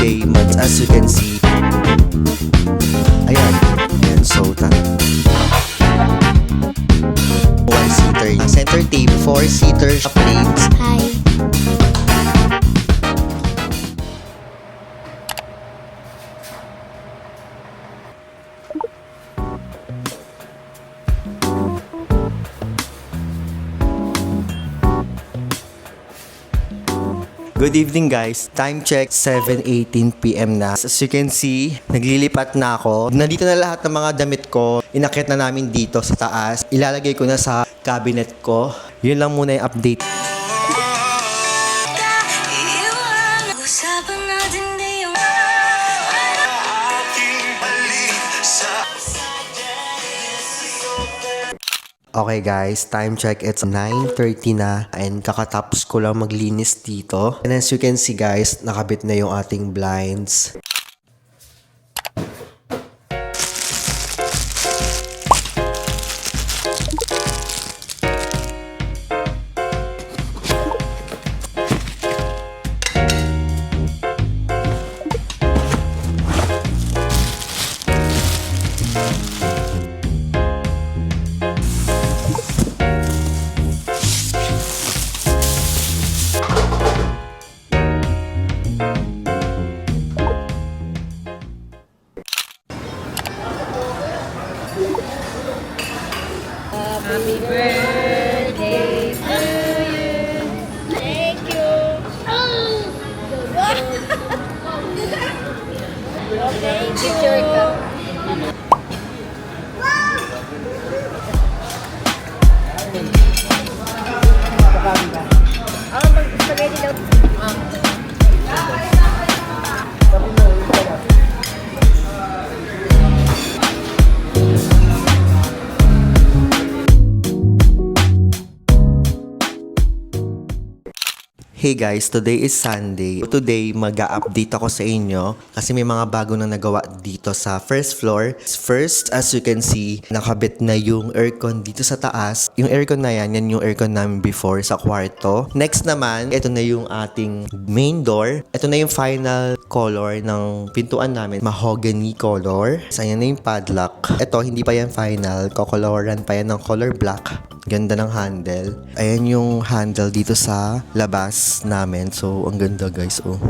today, as you can see. Ayan. Ayan, so one-seater. Center table, four-seater plates. Hi. Good evening guys. Time check, 7:18 PM na. As you can see, naglilipat na ako. Nandito na lahat ng mga damit ko. Inakyat na namin dito sa taas. Ilalagay ko na sa cabinet ko. Yun lang muna yung update. Okay guys, time check, it's 9:30 na and kakatapos ko lang maglinis dito. And as you can see guys, nakabit na yung ating blinds. Happy birthday to you. Thank you. Thank you. Mag-spaghetti daw. Hey guys, today is Sunday. Today, mag-a-update ako sa inyo kasi may mga bago na nagawa dito sa first floor. First, as you can see, nakabit na yung aircon dito sa taas. Yung aircon na yan yung aircon namin before sa kwarto. Next naman, ito na yung ating main door. Ito na yung final color ng pintuan namin, mahogany color. So, ayan na yung padlock. Ito, hindi pa yan final. Kokoloran pa yan ng color black. Ganda ng handle. Ayan yung handle dito sa labas namin. So, ang ganda guys, oh.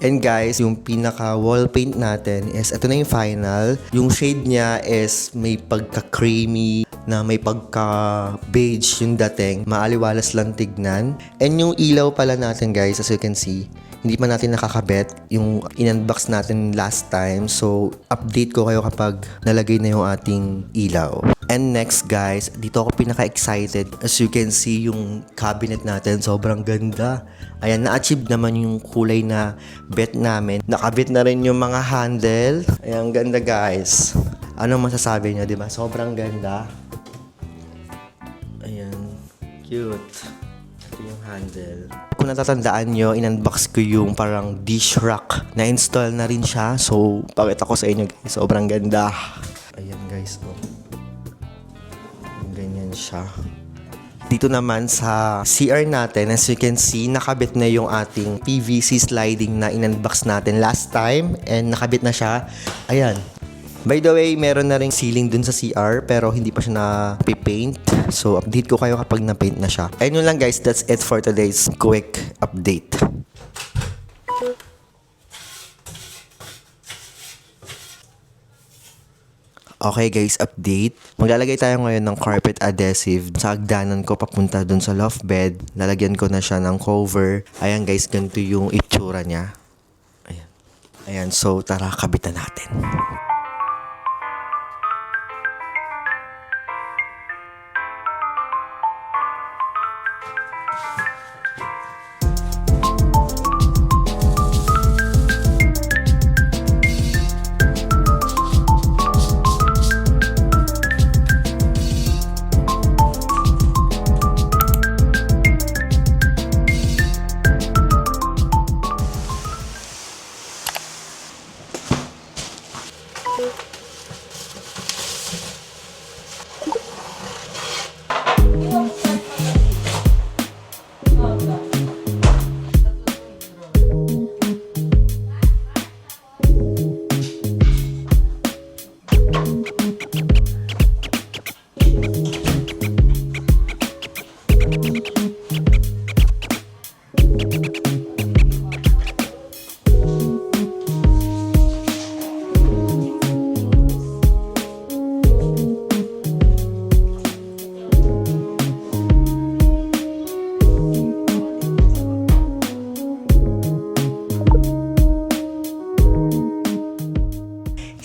And guys, yung pinaka wall paint natin is, ito na yung final. Yung shade niya is may pagka-creamy na may pagka-beige yung dating. Maaliwalas lang tignan. And yung ilaw pala natin guys, as you can see, hindi pa natin nakakabit yung in-unbox natin last time. So, update ko kayo kapag nalagay na yung ating ilaw. And next guys, dito ako pinaka-excited. As you can see, yung cabinet natin, sobrang ganda. Ayan, na-achieve naman yung kulay na bet namin. Nakabit na rin yung mga handle. Ayan, ganda guys. Ano masasabi nyo, di ba? Sobrang ganda. Ayan, cute. Ito yung handle. Kung natatandaan nyo, in-unbox ko yung parang dish rack. Na-install na rin siya. So, pakita ko sa inyo guys. Sobrang ganda. Ayan guys. Oh. Ganyan siya. Dito naman sa CR natin, as you can see, nakabit na yung ating PVC sliding na in-unbox natin last time. And nakabit na siya. Ayan. By the way, meron na ring ceiling dun sa CR pero hindi pa siya na-paint. So, update ko kayo kapag na-paint na siya. Ayun lang guys, that's it for today's quick update. Okay guys, update. Maglalagay tayo ngayon ng carpet adhesive sa hagdanan ko papunta dun sa loft bed. Lalagyan ko na siya ng cover. Ayan guys, ganito yung itsura niya. Ayan. Ayan, so tara, kabitan natin.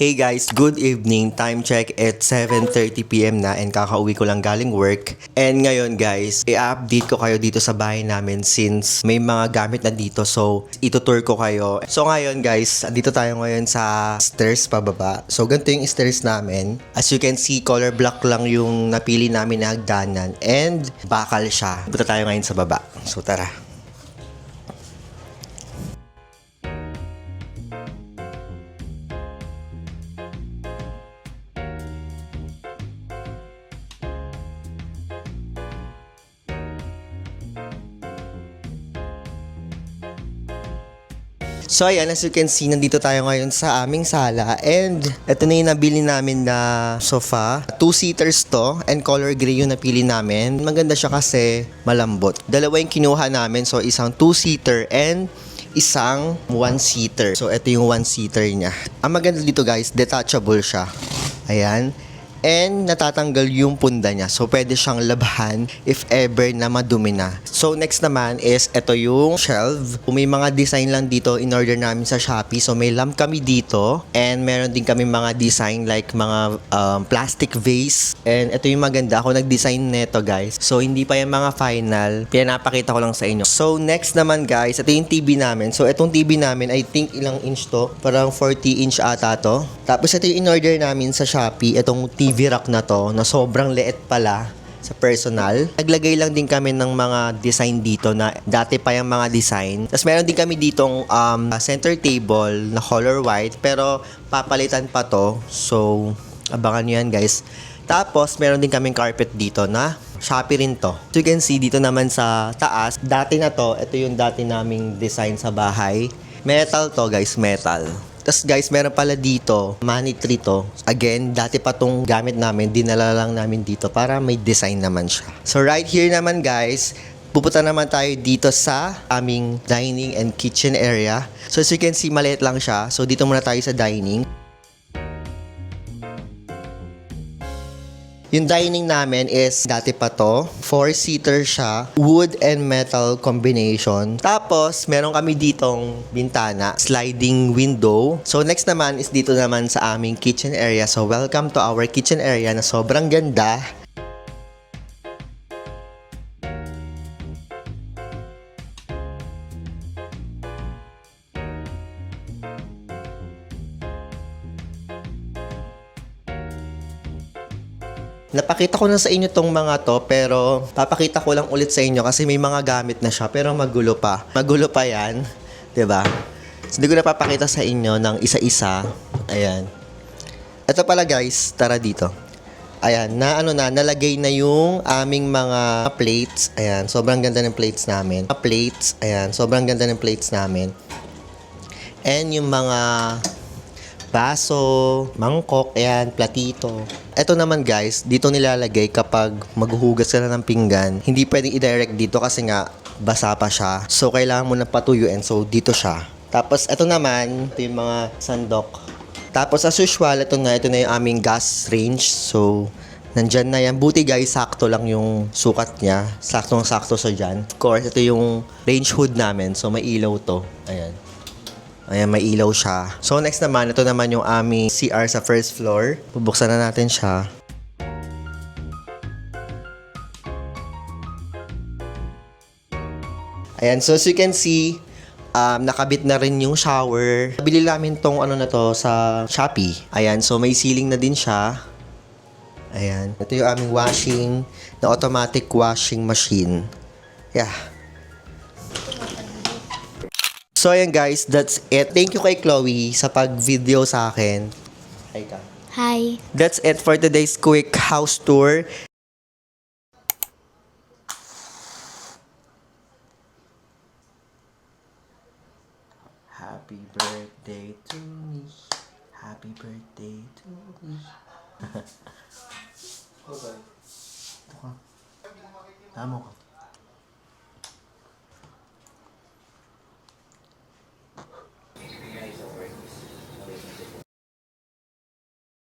Hey guys, good evening. Time check at 7:30 PM na and kakauwi ko lang galing work. And ngayon guys, i-update ko kayo dito sa bahay namin since may mga gamit na dito. So, itutour ko kayo. So ngayon guys, dito tayo ngayon sa stairs pababa. So ganito yung stairs namin. As you can see, color black lang yung napili namin na hagdanan and bakal siya. Punta tayo ngayon sa baba. So tara. So ayan, as you can see, nandito tayo ngayon sa aming sala and ito na yung nabili namin na sofa. 2-seaters to and color gray yung napili namin. Maganda siya kasi malambot. Dalawa yung kinuha namin, so isang 2-seater and isang 1-seater. So ito yung 1-seater niya. Ang maganda dito guys, detachable siya. Ayan. And natatanggal yung punda niya. So, pwede siyang labahan if ever na madumi na. So, next naman is ito yung shelf. May mga design lang dito in order namin sa Shopee. So, may lamp kami dito. And meron din kami mga design like mga plastic vase. And ito yung maganda. Ako nag-design neto guys. So, hindi pa yung mga final. Pinapakita ko lang sa inyo. So, next naman guys, ito yung TV namin. So, itong TV namin, I think ilang inch to? Parang 40 inch ata to. Tapos, ito yung in-order namin sa Shopee. Itong TV rack na to, na sobrang liit pala sa personal. Naglagay lang din kami ng mga design dito na dati pa yung mga design. Tapos meron din kami ditong center table na color white pero papalitan pa to. So, abangan nyo yan guys. Tapos, meron din kaming carpet dito na Shopee rin to. So, you can see dito naman sa taas. Dati na to, ito yung dati naming design sa bahay. Metal to guys, metal. Tapos guys, meron pala dito, money tree to. Again, dati pa tong gamit namin, dinala lang namin dito para may design naman siya. So right here naman guys, pupunta naman tayo dito sa aming dining and kitchen area. So as you can see, maliit lang siya. So dito muna tayo sa dining. Yung dining namin is dati pa to. 4-seater siya. Wood and metal combination. Tapos, meron kami ditong bintana. Sliding window. So, next naman is dito naman sa aming kitchen area. So, welcome to our kitchen area na sobrang ganda. Napakita ko na sa inyo tong mga to pero papakita ko lang ulit sa inyo kasi may mga gamit na siya pero magulo pa. Magulo pa yan, 'di ba? So, hindi ko na papakita sa inyo ng isa-isa. Ayan. Ito pala guys, tara dito. Ayan, nalagay na yung aming mga plates. Ayan, sobrang ganda ng plates namin. Plates, ayan, sobrang ganda ng plates namin. And yung mga baso, mangkok, ayan, platito. Ito naman guys, dito nilalagay kapag maghuhugas ka na ng pinggan. Hindi pwedeng i-direct dito kasi nga basa pa siya. So, kailangan mo na patuyuin. So, dito siya. Tapos, ito naman, ito yung mga sandok. Tapos, as usual, ito na yung aming gas range. So, nandyan na yan. Buti guys, sakto lang yung sukat niya. Saktong-sakto sa dyan. Of course, ito yung range hood namin. So, may ilaw to. Ayan. Ayan, may ilaw siya. So, next naman, ito naman yung aming CR sa first floor. Bubuksan na natin siya. Ayan, so as you can see, nakabit na rin yung shower. Nabili namin tong na to sa Shopee. Ayan, so may ceiling na din siya. Ayan, ito yung aming washing, na automatic washing machine. Yeah. So, ayan guys, that's it. Thank you kay Chloe sa pag-video sa akin. Hi ka. Hi. That's it for today's quick house tour. Happy birthday to me. Happy birthday to me. Okay. Ito ka. Tama ka.